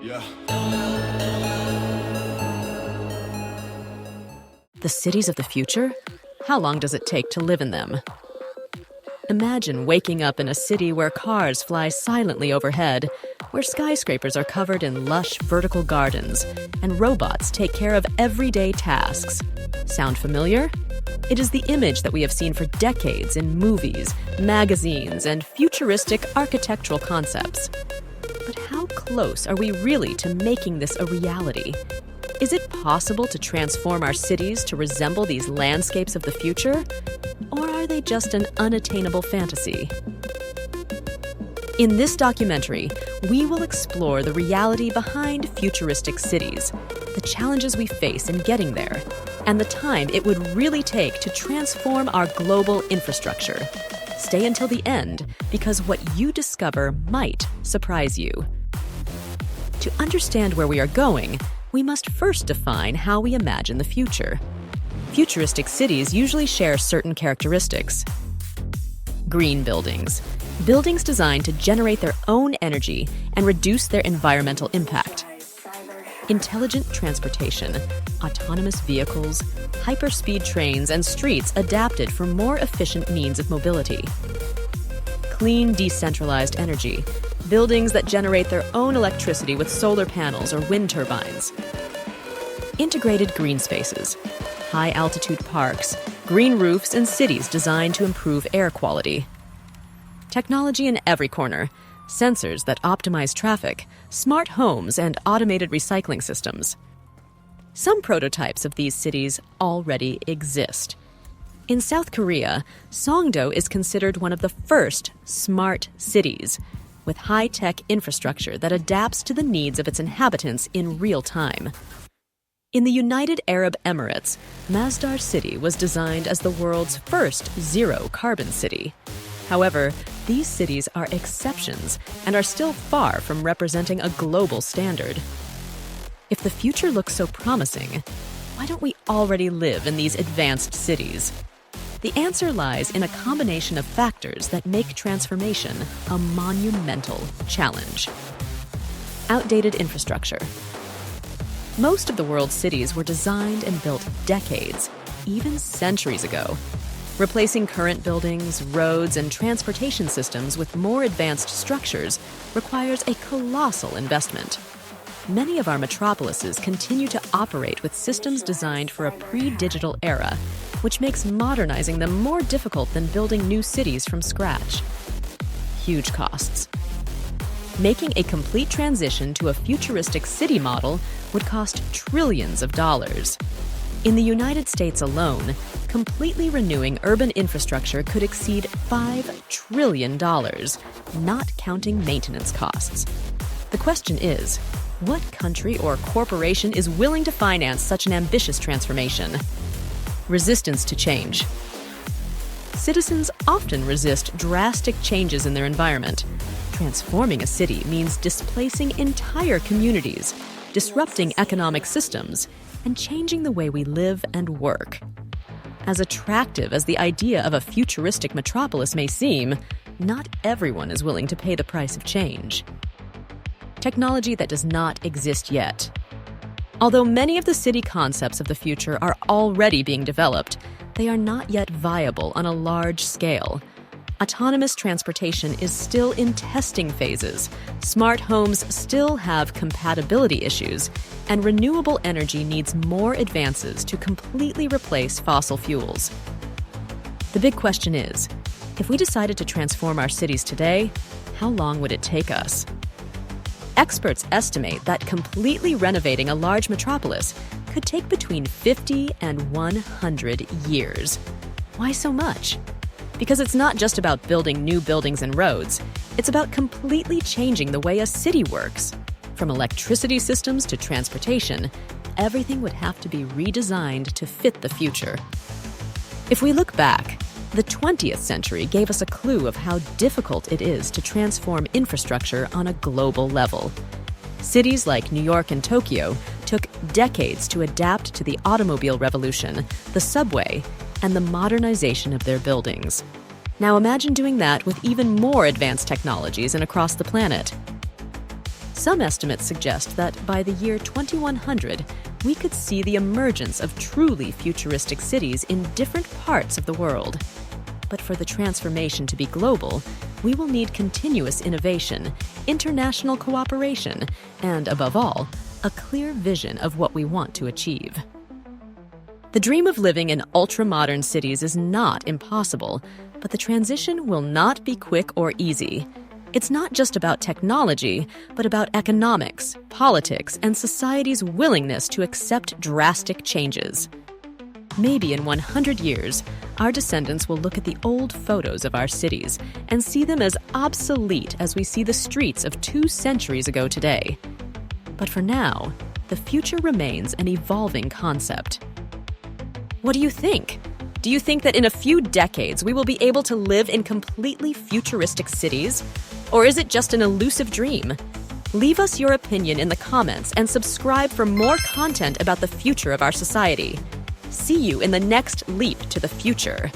Yeah. The cities of the future? How long does it take to live in them? Imagine waking up in a city where cars fly silently overhead, where skyscrapers are covered in lush vertical gardens, and robots take care of everyday tasks. Sound familiar? It is the image that we have seen for decades in movies, magazines, and futuristic architectural concepts. But how close are we really to making this a reality? Is it possible to transform our cities to resemble these landscapes of the future? Or are they just an unattainable fantasy? In this documentary, we will explore the reality behind futuristic cities, the challenges we face in getting there, and the time it would really take to transform our global infrastructure. Stay until the end, because what you discover might surprise you. To understand where we are going, we must first define how we imagine the future. Futuristic cities usually share certain characteristics. Green buildings. Buildings designed to generate their own energy and reduce their environmental impact. Intelligent transportation, autonomous vehicles, hyperspeed trains, and streets adapted for more efficient means of mobility. Clean, decentralized energy, buildings that generate their own electricity with solar panels or wind turbines. Integrated green spaces, high-altitude parks, green roofs, and cities designed to improve air quality. Technology in every corner, sensors that optimize traffic, smart homes, and automated recycling systems. Some prototypes of these cities already exist. In South Korea, Songdo is considered one of the first smart cities, with high-tech infrastructure that adapts to the needs of its inhabitants in real time. In the United Arab Emirates, Masdar City was designed as the world's first zero-carbon city. However, these cities are exceptions and are still far from representing a global standard. If the future looks so promising, why don't we already live in these advanced cities? The answer lies in a combination of factors that make transformation a monumental challenge. Outdated infrastructure. Most of the world's cities were designed and built decades, even centuries ago. Replacing current buildings, roads, and transportation systems with more advanced structures requires a colossal investment. Many of our metropolises continue to operate with systems designed for a pre-digital era, which makes modernizing them more difficult than building new cities from scratch. Huge costs. Making a complete transition to a futuristic city model would cost trillions of dollars. In the United States alone, completely renewing urban infrastructure could exceed $5 trillion, not counting maintenance costs. The question is, what country or corporation is willing to finance such an ambitious transformation? Resistance to change. Citizens often resist drastic changes in their environment. Transforming a city means displacing entire communities, disrupting economic systems, and changing the way we live and work. As attractive as the idea of a futuristic metropolis may seem, not everyone is willing to pay the price of change. Technology that does not exist yet. Although many of the city concepts of the future are already being developed, they are not yet viable on a large scale. Autonomous transportation is still in testing phases, smart homes still have compatibility issues, and renewable energy needs more advances to completely replace fossil fuels. The big question is, if we decided to transform our cities today, how long would it take us? Experts estimate that completely renovating a large metropolis could take between 50 and 100 years. Why so much? Because it's not just about building new buildings and roads, it's about completely changing the way a city works. From electricity systems to transportation, everything would have to be redesigned to fit the future. If we look back, the 20th century gave us a clue of how difficult it is to transform infrastructure on a global level. Cities like New York and Tokyo took decades to adapt to the automobile revolution, the subway, and the modernization of their buildings. Now imagine doing that with even more advanced technologies and across the planet. Some estimates suggest that by the year 2100, we could see the emergence of truly futuristic cities in different parts of the world. But for the transformation to be global, we will need continuous innovation, international cooperation, and above all, a clear vision of what we want to achieve. The dream of living in ultra-modern cities is not impossible, but the transition will not be quick or easy. It's not just about technology, but about economics, politics, and society's willingness to accept drastic changes. Maybe in 100 years, our descendants will look at the old photos of our cities and see them as obsolete as we see the streets of 2 centuries ago today. But for now, the future remains an evolving concept. What do you think? Do you think that in a few decades we will be able to live in completely futuristic cities? Or is it just an elusive dream? Leave us your opinion in the comments and subscribe for more content about the future of our society. See you in the next leap to the future.